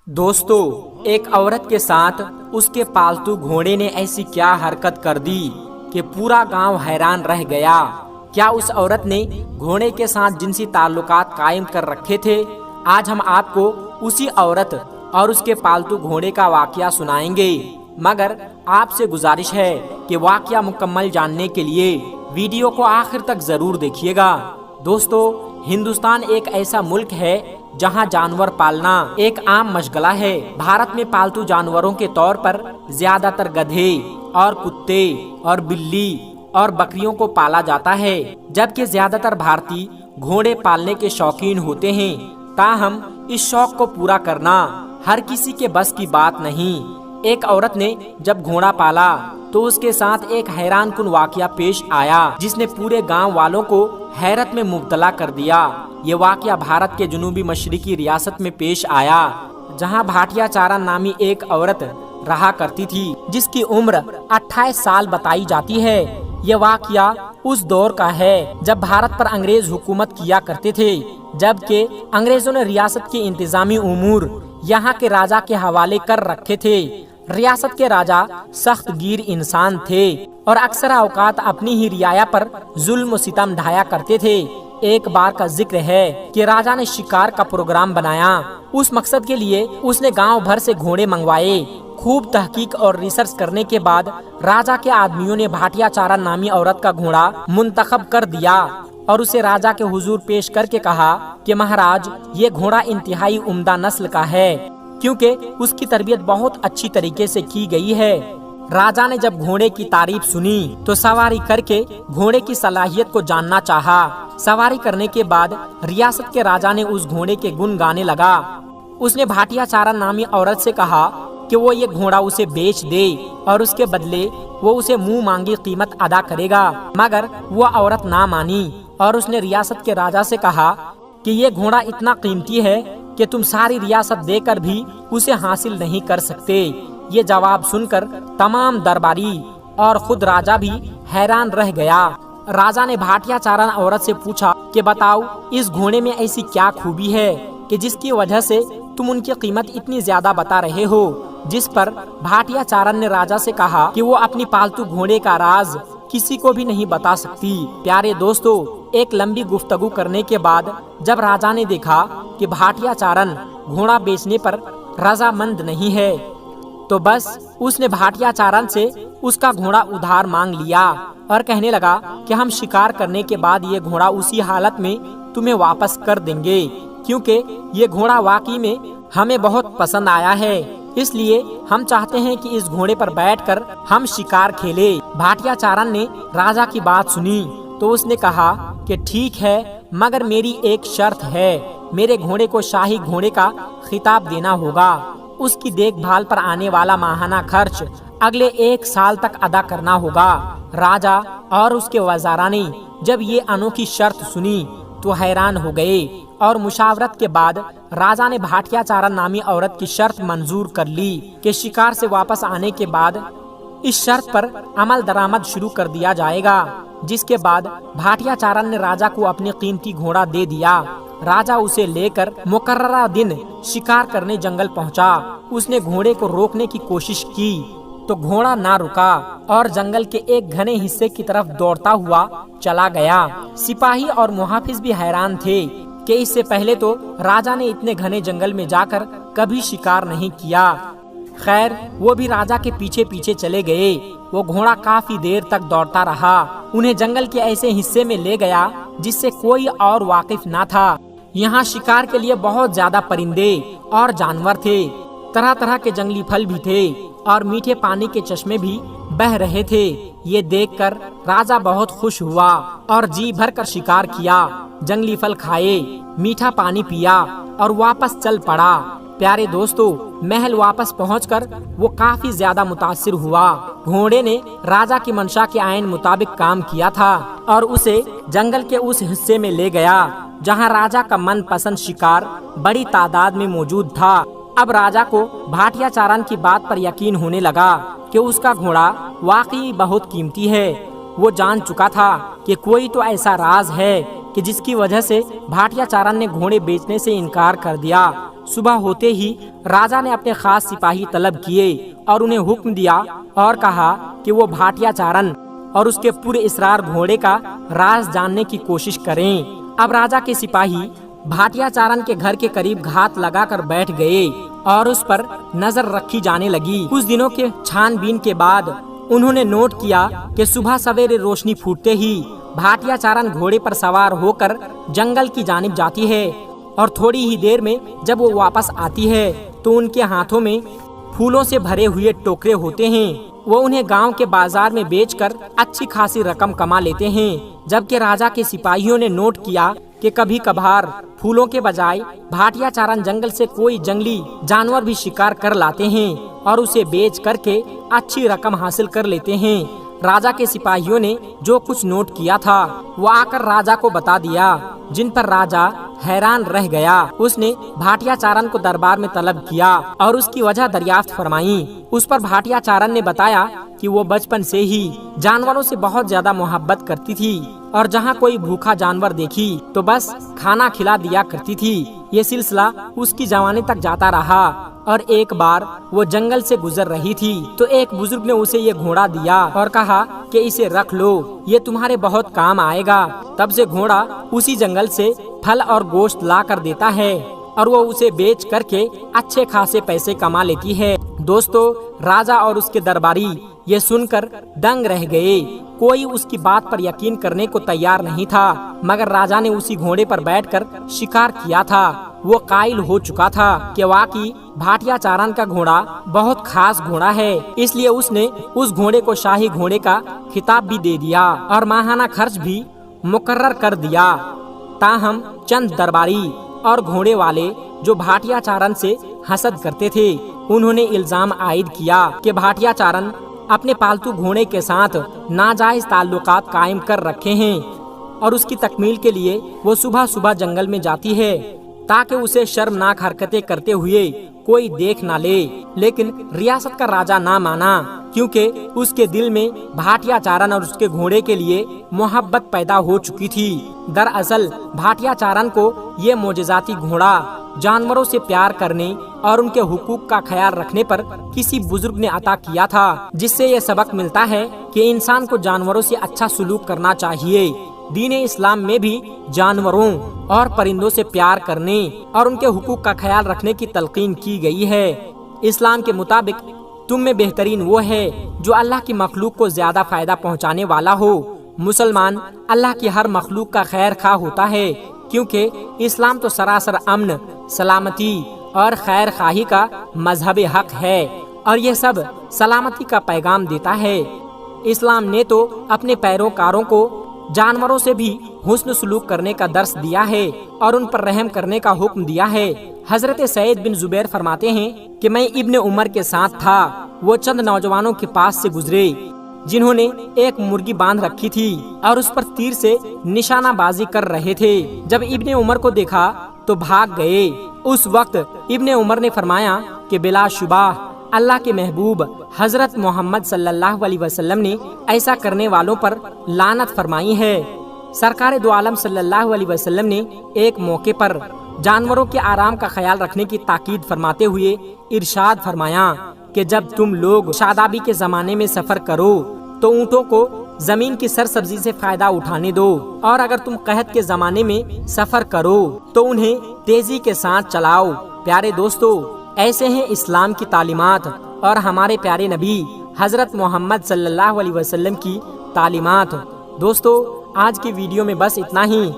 دوستو، ایک عورت کے ساتھ اس کے پالتو گھوڑے نے ایسی کیا حرکت کر دی کہ پورا گاؤں حیران رہ گیا۔ کیا اس عورت نے گھوڑے کے ساتھ جنسی تعلقات قائم کر رکھے تھے؟ آج ہم آپ کو اسی عورت اور اس کے پالتو گھوڑے کا واقعہ سنائیں گے، مگر آپ سے گزارش ہے کہ واقعہ مکمل جاننے کے لیے ویڈیو کو آخر تک ضرور دیکھیے گا۔ دوستو، ہندوستان ایک ایسا ملک ہے جہاں جانور پالنا ایک عام مشغلہ ہے۔ بھارت میں پالتو جانوروں کے طور پر زیادہ تر گدھے اور کتے اور بلی اور بکریوں کو پالا جاتا ہے، جبکہ زیادہ تر بھارتی گھوڑے پالنے کے شوقین ہوتے ہیں۔ تاہم اس شوق کو پورا کرنا ہر کسی کے بس کی بات نہیں۔ ایک عورت نے جب گھوڑا پالا تو اس کے ساتھ ایک حیران کن واقعہ پیش آیا جس نے پورے گاؤں والوں کو حیرت میں مبتلا کر دیا۔ یہ واقعہ بھارت کے جنوبی مشرقی ریاست میں پیش آیا، جہاں بھاٹیا چارن نامی ایک عورت رہا کرتی تھی جس کی عمر 28 سال بتائی جاتی ہے۔ یہ واقعہ اس دور کا ہے جب بھارت پر انگریز حکومت کیا کرتے تھے، جبکہ انگریزوں نے ریاست کے انتظامی امور یہاں کے راجا کے حوالے کر رکھے تھے۔ ریاست کے راجا سخت گیر انسان تھے اور اکثر اوقات اپنی ہی رعایا پر ظلم و ستم ڈھایا کرتے تھے۔ ایک بار کا ذکر ہے کہ راجا نے شکار کا پروگرام بنایا۔ اس مقصد کے لیے اس نے گاؤں بھر سے گھوڑے منگوائے۔ خوب تحقیق اور ریسرچ کرنے کے بعد راجا کے آدمیوں نے بھاٹیا چارن نامی عورت کا گھوڑا منتخب کر دیا اور اسے راجا کے حضور پیش کر کے کہا کہ مہاراج، یہ گھوڑا انتہائی عمدہ نسل کا ہے کیونکہ اس کی تربیت بہت اچھی طریقے سے کی گئی ہے۔ راجا نے جب گھوڑے کی تعریف سنی تو سواری کر کے گھوڑے کی صلاحیت کو جاننا چاہا۔ سواری کرنے کے بعد ریاست کے راجا نے اس گھوڑے کے گن گانے لگا۔ اس نے بھاٹیا چارن نامی عورت سے کہا کہ وہ یہ گھوڑا اسے بیچ دے اور اس کے بدلے وہ اسے منہ مانگی قیمت ادا کرے گا، مگر وہ عورت نہ مانی اور اس نے ریاست کے راجا سے کہا کہ یہ گھوڑا اتنا قیمتی ہے کہ تم ساری ریاست دے کر بھی اسے حاصل نہیں کر سکتے۔ یہ جواب سن کر تمام درباری اور خود راجا بھی حیران رہ گیا۔ راجا نے بھاٹیا چارن عورت سے پوچھا کہ بتاؤ، اس گھوڑے میں ایسی کیا خوبی ہے کہ جس کی وجہ سے تم ان کی قیمت اتنی زیادہ بتا رہے ہو؟ جس پر بھاٹیا چارن نے راجا سے کہا کہ وہ اپنی پالتو گھوڑے کا راز کسی کو بھی نہیں بتا سکتی۔ پیارے دوستو، ایک لمبی گفتگو کرنے کے بعد جب راجا نے دیکھا کہ بھاٹیا چارن گھوڑا بیچنے پر رضامند نہیں ہے تو بس اس نے بھاٹیا چارن سے اس کا گھوڑا ادھار مانگ لیا اور کہنے لگا کہ ہم شکار کرنے کے بعد یہ گھوڑا اسی حالت میں تمہیں واپس کر دیں گے، کیونکہ یہ گھوڑا واقعی میں ہمیں بہت پسند آیا ہے، اس لیے ہم چاہتے ہیں کہ اس گھوڑے پر بیٹھ کر ہم شکار کھیلے۔ بھاٹیا چارن نے راجا کی بات سنی تو اس نے کہا کہ ٹھیک ہے، مگر میری ایک شرط ہے، میرے گھوڑے کو شاہی گھوڑے کا خطاب دینا ہوگا۔ اس کی دیکھ بھال پر آنے والا ماہانہ خرچ اگلے 1 سال تک ادا کرنا ہوگا۔ راجا اور اس کے وزراء نے جب یہ انوکھی شرط سنی تو حیران ہو گئے اور مشاورت کے بعد راجا نے بھاٹیا چارن نامی عورت کی شرط منظور کر لی کہ شکار سے واپس آنے کے بعد اس شرط پر عمل درآمد شروع کر دیا جائے گا، جس کے بعد بھاٹیا چارن نے راجا کو اپنی قیمتی گھوڑا دے دیا۔ راجا اسے لے کر مقررہ دن شکار کرنے جنگل پہنچا۔ اس نے گھوڑے کو روکنے کی کوشش کی تو گھوڑا نہ رکا اور جنگل کے ایک گھنے حصے کی طرف دوڑتا ہوا چلا گیا۔ سپاہی اور محافظ بھی حیران تھے کہ اس سے پہلے تو راجا نے اتنے گھنے جنگل میں جا کر کبھی شکار نہیں کیا۔ خیر، وہ بھی راجا کے پیچھے پیچھے چلے گئے۔ وہ گھوڑا کافی دیر تک دوڑتا رہا، انہیں جنگل کے ایسے حصے میں لے گیا جس سے کوئی اور واقف نہ تھا۔ یہاں شکار کے لیے بہت زیادہ پرندے اور جانور تھے، طرح طرح کے جنگلی پھل بھی تھے اور میٹھے پانی کے چشمے بھی بہ رہے تھے۔ یہ دیکھ کر راجا بہت خوش ہوا اور جی بھر کر شکار کیا، جنگلی پھل کھائے، میٹھا پانی پیا اور واپس چل پڑا۔ پیارے دوستو، محل واپس پہنچ کر وہ کافی زیادہ متاثر ہوا۔ گھوڑے نے راجا کی منشا کے عین مطابق کام کیا تھا اور اسے جنگل کے اس حصے میں لے گیا جہاں راجا کا من پسند شکار بڑی تعداد میں موجود تھا۔ اب راجا کو بھاٹیا چارن کی بات پر یقین ہونے لگا کہ اس کا گھوڑا واقعی بہت قیمتی ہے۔ وہ جان چکا تھا کہ کوئی تو ایسا راز ہے کہ جس کی وجہ سے بھاٹیا چارن نے گھوڑے بیچنے سے انکار کر دیا۔ صبح ہوتے ہی راجا نے اپنے خاص سپاہی طلب کیے اور انہیں حکم دیا اور کہا کہ وہ بھاٹیا چارن اور اس کے پورے اسرار گھوڑے کا راز جاننے کی کوشش کریں۔ اب راجا کے سپاہی بھاٹیا چارن کے گھر کے قریب گھات لگا کر بیٹھ گئے اور اس پر نظر رکھی جانے لگی۔ کچھ دنوں کے چھان بین کے بعد انہوں نے نوٹ کیا کہ صبح سویرے روشنی پھوٹتے ہی بھاٹیا چارن گھوڑے پر سوار ہو کر جنگل کی جانب جاتی ہے اور تھوڑی ہی دیر میں جب وہ واپس آتی ہے تو ان کے ہاتھوں میں پھولوں سے بھرے ہوئے ٹوکرے ہوتے ہیں۔ وہ انہیں گاؤں کے بازار میں بیچ کر اچھی خاصی رقم کما لیتے ہیں، جبکہ راجا کے سپاہیوں نے نوٹ کیا کہ کبھی کبھار پھولوں کے بجائے بھاٹیا چارن جنگل سے کوئی جنگلی جانور بھی شکار کر لاتے ہیں اور اسے بیچ کر کے اچھی رقم حاصل کر لیتے ہیں۔ راجا کے سپاہیوں نے جو کچھ نوٹ کیا تھا وہ آ کر راجا کو بتا دیا، جن پر راجا حیران رہ گیا۔ اس نے بھاٹیا چارن کو دربار میں طلب کیا اور اس کی وجہ دریافت فرمائی۔ اس پر بھاٹیا چارن نے بتایا کہ وہ بچپن سے ہی جانوروں سے بہت زیادہ محبت کرتی تھی اور جہاں کوئی بھوکا جانور دیکھی تو بس کھانا کھلا دیا کرتی تھی۔ یہ سلسلہ اس کی جوانی تک جاتا رہا اور ایک بار وہ جنگل سے گزر رہی تھی تو ایک بزرگ نے اسے یہ گھوڑا دیا اور کہا کہ اسے رکھ لو، یہ تمہارے بہت کام آئے گا۔ تب سے گھوڑا اسی جنگل سے پھل اور گوشت لا کر دیتا ہے اور وہ اسے بیچ کر کے اچھے خاصے پیسے کما لیتی ہے۔ دوستو، راجا اور اس کے درباری یہ سن کر دنگ رہ گئے۔ کوئی اس کی بات پر یقین کرنے کو تیار نہیں تھا، مگر راجا نے اسی گھوڑے پر بیٹھ کر شکار کیا تھا۔ وہ قائل ہو چکا تھا کہ واقعی بھاٹیا چارن کا گھوڑا بہت خاص گھوڑا ہے، اس لیے اس نے اس گھوڑے کو شاہی گھوڑے کا خطاب بھی دے دیا اور ماہانہ خرچ بھی مقرر کر دیا۔ تاہم چند درباری اور گھوڑے والے جو بھاٹیا چارن سے حسد کرتے تھے، انہوں نے الزام عائد کیا کہ بھاٹیا چارن اپنے پالتو گھوڑے کے ساتھ ناجائز تعلقات قائم کر رکھے ہیں اور اس کی تکمیل کے لیے وہ صبح صبح جنگل میں جاتی ہے تاکہ اسے شرمناک حرکتیں کرتے ہوئے کوئی دیکھ نہ لے۔ لیکن ریاست کا راجا نہ مانا، کیونکہ اس کے دل میں بھاٹیا چارن اور اس کے گھوڑے کے لیے محبت پیدا ہو چکی تھی۔ دراصل بھاٹیا چارن کو یہ معجزاتی گھوڑا جانوروں سے پیار کرنے اور ان کے حقوق کا خیال رکھنے پر کسی بزرگ نے عطا کیا تھا، جس سے یہ سبق ملتا ہے کہ انسان کو جانوروں سے اچھا سلوک کرنا چاہیے۔ دین اسلام میں بھی جانوروں اور پرندوں سے پیار کرنے اور ان کے حقوق کا خیال رکھنے کی تلقین کی گئی ہے۔ اسلام کے مطابق تم میں بہترین وہ ہے جو اللہ کی مخلوق کو زیادہ فائدہ پہنچانے والا ہو۔ مسلمان اللہ کی ہر مخلوق کا خیر خواہ ہوتا ہے، کیونکہ اسلام تو سراسر امن، سلامتی اور خیر خواہی کا مذہب حق ہے اور یہ سب سلامتی کا پیغام دیتا ہے۔ اسلام نے تو اپنے پیروکاروں کو جانوروں سے بھی حسن سلوک کرنے کا درس دیا ہے اور ان پر رحم کرنے کا حکم دیا ہے۔ حضرت سعید بن زبیر فرماتے ہیں کہ میں ابن عمر کے ساتھ تھا، وہ چند نوجوانوں کے پاس سے گزرے جنہوں نے ایک مرغی باندھ رکھی تھی اور اس پر تیر سے نشانہ بازی کر رہے تھے۔ جب ابن عمر کو دیکھا تو بھاگ گئے۔ اس وقت ابن عمر نے فرمایا کہ بلا شبہ اللہ کے محبوب حضرت محمد صلی اللہ علیہ وسلم نے ایسا کرنے والوں پر لعنت فرمائی ہے۔ سرکار دو عالم صلی اللہ علیہ وسلم نے ایک موقع پر جانوروں کے آرام کا خیال رکھنے کی تاکید فرماتے ہوئے ارشاد فرمایا کہ جب تم لوگ شادابی کے زمانے میں سفر کرو تو اونٹوں کو زمین کی سرسبزی سے فائدہ اٹھانے دو، اور اگر تم قحط کے زمانے میں سفر کرو تو انہیں تیزی کے ساتھ چلاؤ۔ پیارے دوستو، ایسے ہیں اسلام کی تعلیمات اور ہمارے پیارے نبی حضرت محمد صلی اللہ علیہ وسلم کی تعلیمات۔ دوستو، آج کی ویڈیو میں بس اتنا ہی۔